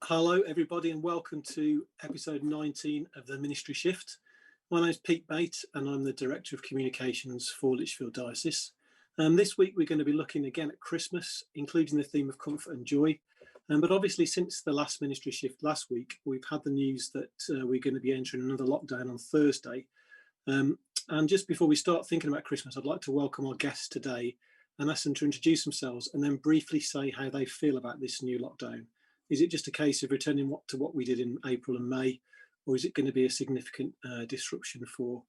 Hello, everybody, and welcome to episode 19 of the Ministry Shift. My name is Pete Bate, and I'm the Director of Communications for Lichfield Diocese. This week, we're going to be looking again at Christmas, including the theme of comfort and joy. But obviously, since the last Ministry Shift last week, we've had the news that we're going to be entering another lockdown on Thursday. And just before we start thinking about Christmas, I'd like to welcome our guests today and ask them to introduce themselves and then briefly say how they feel about this new lockdown. Is it just a case of returning to what we did in April and May, or is it going to be a significant disruption for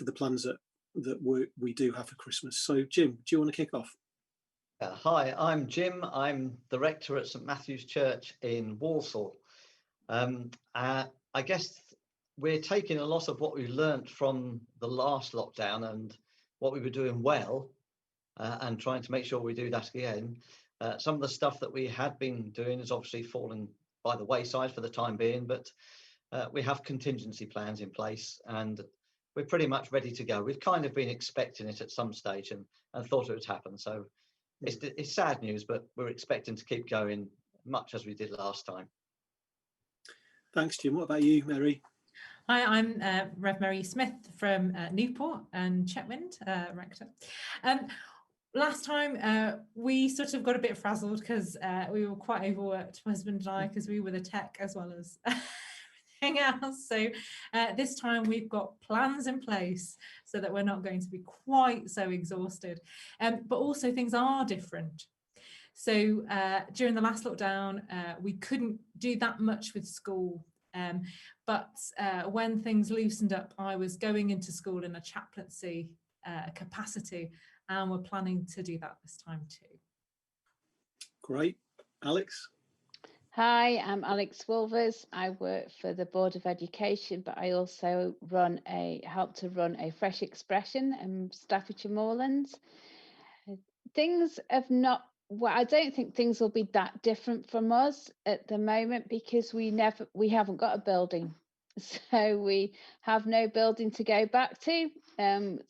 the plans that we do have for Christmas? So, Jim, do you want to kick off? Hi, I'm Jim. I'm the rector at St Matthew's Church in Walsall. I guess we're taking a lot of what we learnt from the last lockdown and what we were doing well, and trying to make sure we do that again. Some of the stuff that we had been doing has obviously fallen by the wayside for the time being, but we have contingency plans in place and we're pretty much ready to go. We've kind of been expecting it at some stage and thought it would happen. So it's sad news, but we're expecting to keep going much as we did last time. Thanks, Jim. What about you, Mary? Hi, I'm Rev Mary Smith from Newport and Chetwynd, rector. Last time we sort of got a bit frazzled because we were quite overworked, my husband and I, because we were the tech as well as everything else. So this time we've got plans in place so that we're not going to be quite so exhausted. But also things are different. So during the last lockdown, we couldn't do that much with school. But when things loosened up, I was going into school in a chaplaincy capacity, and we're planning to do that this time too. Great. Alex? Hi, I'm Alex Wolvers. I work for the Board of Education, but I also help to run a Fresh Expression in Staffordshire Moorlands. Things have not, well, I don't think things will be that different from us at the moment because we haven't got a building. So we have no building to go back to.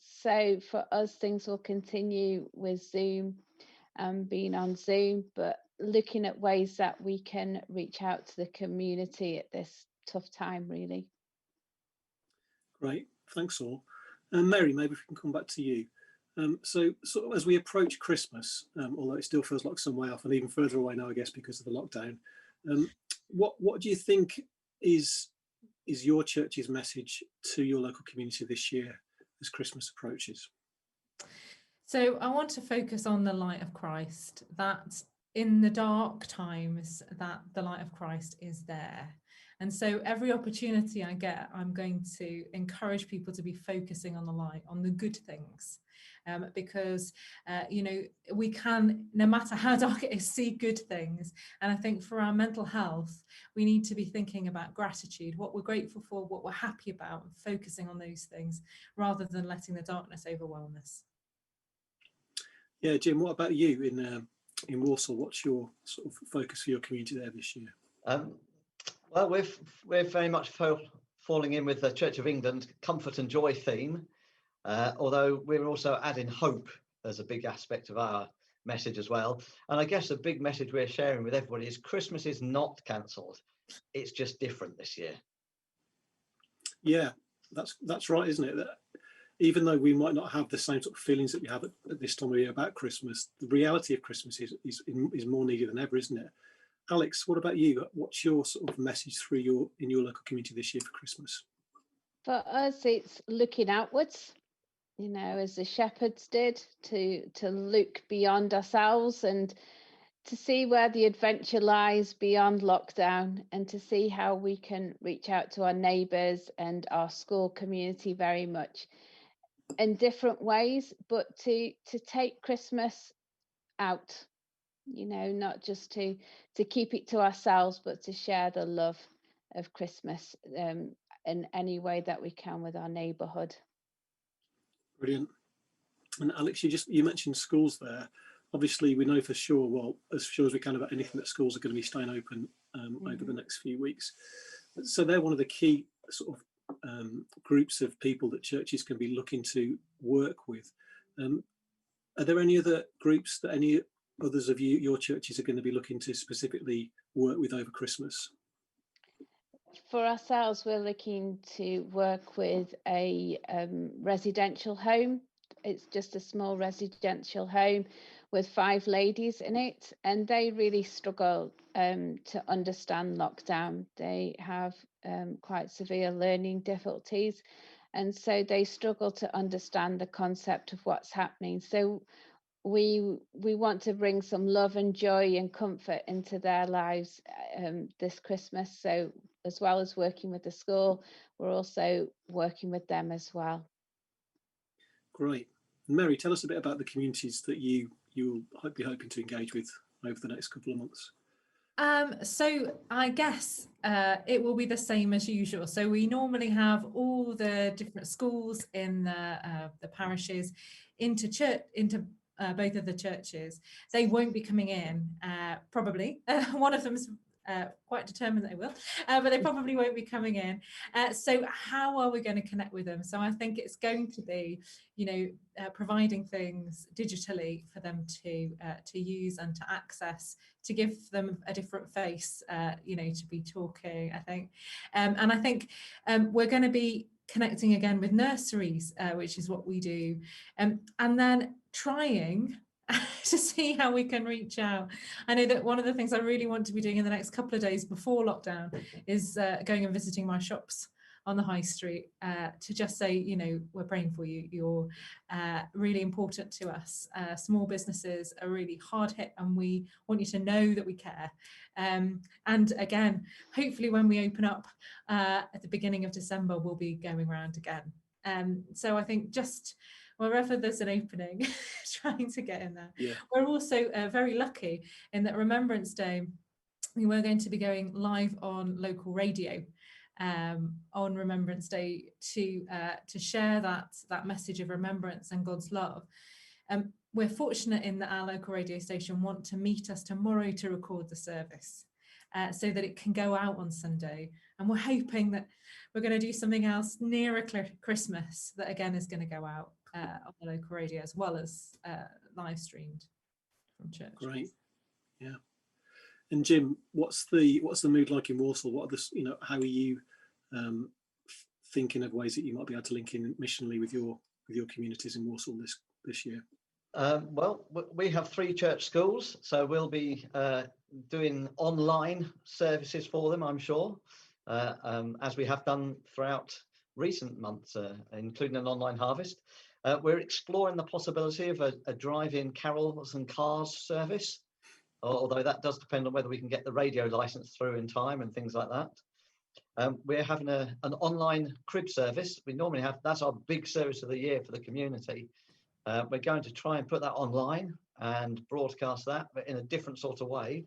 So for us, things will continue with Zoom and being on Zoom, but looking at ways that we can reach out to the community at this tough time, really. Great, thanks all. And Mary, maybe if we can come back to you. So sort of as we approach Christmas, although it still feels like some way off and even further away now, I guess, because of the lockdown, what do you think is your church's message to your local community this year as Christmas approaches? So I want to focus on the light of Christ, that in the dark times that the light of Christ is there. And so every opportunity I get, I'm going to encourage people to be focusing on the light, on the good things, because, we can, no matter how dark it is, see good things. And I think for our mental health, we need to be thinking about gratitude, what we're grateful for, what we're happy about, and focusing on those things rather than letting the darkness overwhelm us. Yeah, Jim, what about you in Walsall? What's your sort of focus for your community there this year? Well, we're very much falling in with the Church of England comfort and joy theme, although we're also adding hope as a big aspect of our message as well. And I guess the big message we're sharing with everybody is Christmas is not cancelled. It's just different this year. Yeah, that's right, isn't it? That even though we might not have the same sort of feelings that we have at this time of year about Christmas, the reality of Christmas is more needed than ever, isn't it? Alex, what about you? What's your sort of message in your local community this year for Christmas? For us, it's looking outwards, as the shepherds did, to look beyond ourselves and to see where the adventure lies beyond lockdown, and to see how we can reach out to our neighbours and our school community very much in different ways, but to take Christmas out, not just to keep it to ourselves, but to share the love of Christmas in any way that we can with our neighbourhood. Brilliant. And Alex, you mentioned schools there. Obviously, we know for sure, well, as sure as we can, about anything that schools are going to be staying open over the next few weeks. So they're one of the key sort of groups of people that churches can be looking to work with. Are there any other groups that any others of your churches are going to be looking to specifically work with over Christmas? For ourselves, we're looking to work with a residential home. It's just a small residential home with 5 ladies in it, and they really struggle to understand lockdown. They have quite severe learning difficulties, and so they struggle to understand the concept of what's happening. So we want to bring some love and joy and comfort into their lives this Christmas. So as well as working with the school, we're also working with them as well. Great. Mary, tell us a bit about the communities that you'll be hoping to engage with over the next couple of months. So I guess it will be the same as usual. So we normally have all the different schools in the parishes into both of the churches. They won't be coming in, probably. One of them's quite determined they will, but they probably won't be coming in. So how are we going to connect with them? So I think it's going to be, providing things digitally for them to use and to access, to give them a different face, to be talking, I think. And I think we're going to be connecting again with nurseries, which is what we do, and then trying to see how we can reach out. I know that one of the things I really want to be doing in the next couple of days before lockdown is going and visiting my shops on the high street to just say, we're praying for you. You're really important to us. Small businesses are really hard hit, and we want you to know that we care. And again, hopefully when we open up at the beginning of December, we'll be going around again. So I think just wherever there's an opening, trying to get in there. Yeah. We're also very lucky in that Remembrance Day, we were going to be going live on local radio on Remembrance Day to share that message of remembrance and God's love. We're fortunate in that our local radio station want to meet us tomorrow to record the service so that it can go out on Sunday. And we're hoping that we're going to do something else nearer Christmas that again is going to go out on the local radio as well as live streamed from church. Great. Yeah. And Jim, what's the mood like in Walsall? What are the, how are you thinking of ways that you might be able to link in missionally with your communities in Walsall this year? Well, we have 3 church schools, so we'll be doing online services for them, I'm sure, as we have done throughout recent months, including an online harvest. We're exploring the possibility of a drive-in carols and cars service, although that does depend on whether we can get the radio license through in time and things like that. We're having an online crib service. We normally have, that's our big service of the year for the community. We're going to try and put that online and broadcast that, but in a different sort of way.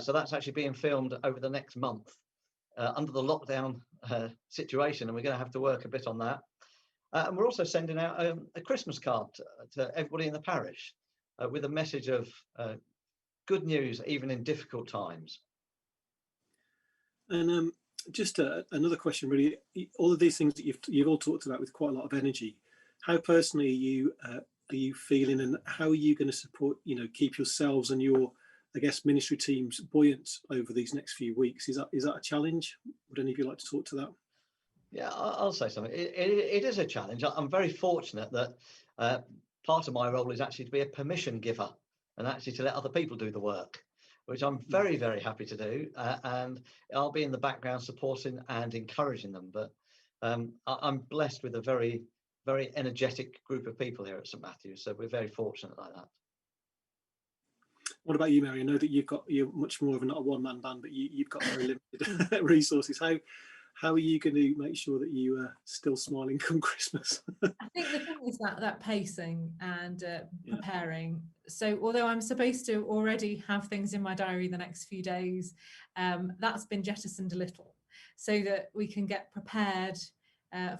So that's actually being filmed over the next month under the lockdown situation, and we're going to have to work a bit on that. And we're also sending out a Christmas card to everybody in the parish with a message of good news, even in difficult times. And just another question, really. All of these things that you've all talked about with quite a lot of energy. How personally are you feeling, and how are you going to support, keep yourselves and your, I guess, ministry teams buoyant over these next few weeks? Is that a challenge? Would any of you like to talk to that? Yeah, I'll say something. It is a challenge. I'm very fortunate that part of my role is actually to be a permission giver and actually to let other people do the work, which I'm very, very happy to do. And I'll be in the background supporting and encouraging them. But I'm blessed with a very, very energetic group of people here at St Matthew's. So we're very fortunate like that. What about you, Mary? I know that you're much more of not a one-man band, but you've got very limited resources. How are you going to make sure that you are still smiling come Christmas? I think the thing is that pacing and preparing. So although I'm supposed to already have things in my diary the next few days, that's been jettisoned a little so that we can get prepared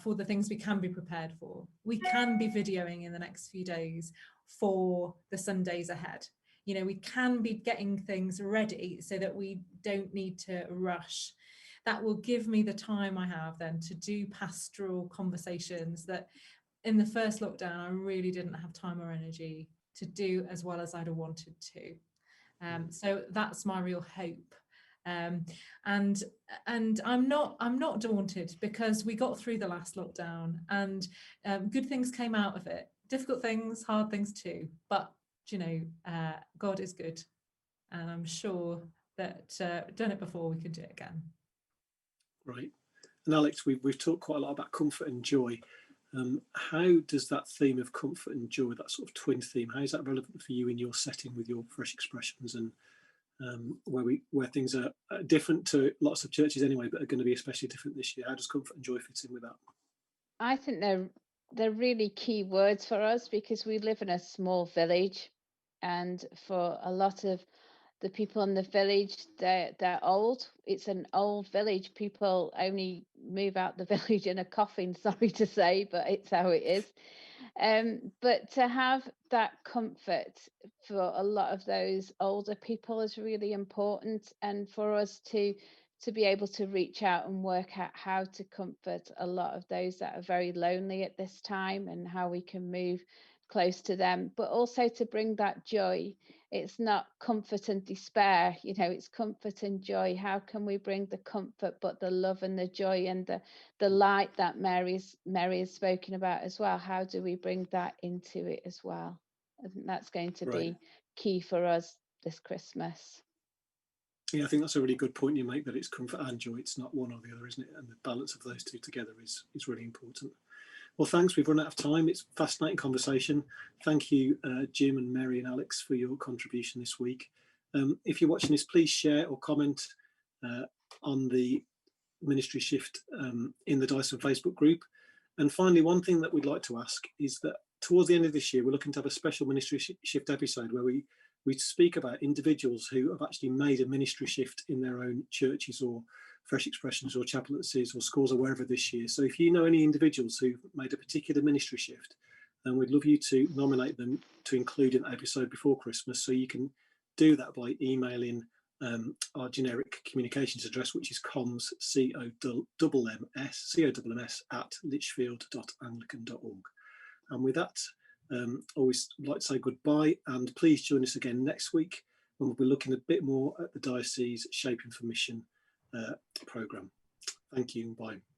for the things we can be prepared for. We can be videoing in the next few days for the Sundays ahead. We can be getting things ready so that we don't need to rush. That will give me the time I have then to do pastoral conversations that in the first lockdown, I really didn't have time or energy to do as well as I'd have wanted to. So that's my real hope, And I'm not daunted, because we got through the last lockdown, and good things came out of it. Difficult things, hard things too. But you know, God is good, and I'm sure that done it before, we can do it again. Right. And Alex, we've talked quite a lot about comfort and joy. How does that theme of comfort and joy, that sort of twin theme, how is that relevant for you in your setting with your Fresh Expressions, and where things are different to lots of churches anyway, but are going to be especially different this year? How does comfort and joy fit in with that? I think they're really key words for us, because we live in a small village, and for a lot of the people in the village, they're old. It's an old village. People only move out the village in a coffin, sorry to say, but it's how it is. But to have that comfort for a lot of those older people is really important, and for us to be able to reach out and work out how to comfort a lot of those that are very lonely at this time, and how we can move close to them, but also to bring that joy. It's not comfort and despair, you know, it's comfort and joy. How can we bring the comfort, but the love and the joy and the light that Mary has spoken about as well? How do we bring that into it as well? I think that's going to be key for us this Christmas. Yeah, I think that's a really good point you make, that it's comfort and joy. It's not one or the other, isn't it? And the balance of those two together is really important. Well, thanks. We've run out of time. It's a fascinating conversation. Thank you, Jim and Mary and Alex, for your contribution this week. If you're watching this, please share or comment on the Ministry Shift in the Dyson Facebook group. And finally, one thing that we'd like to ask is that towards the end of this year, we're looking to have a special Ministry Shift episode where we speak about individuals who have actually made a ministry shift in their own churches or Fresh Expressions or chaplaincies or schools or wherever this year. So if you know any individuals who've made a particular ministry shift, then we'd love you to nominate them to include in the episode before Christmas. So you can do that by emailing our generic communications address, which is comms, COMMS at lichfield.anglican.org. And with that, always like to say goodbye, and please join us again next week when we'll be looking a bit more at the Diocese Shaping for Mission programme. Thank you and bye.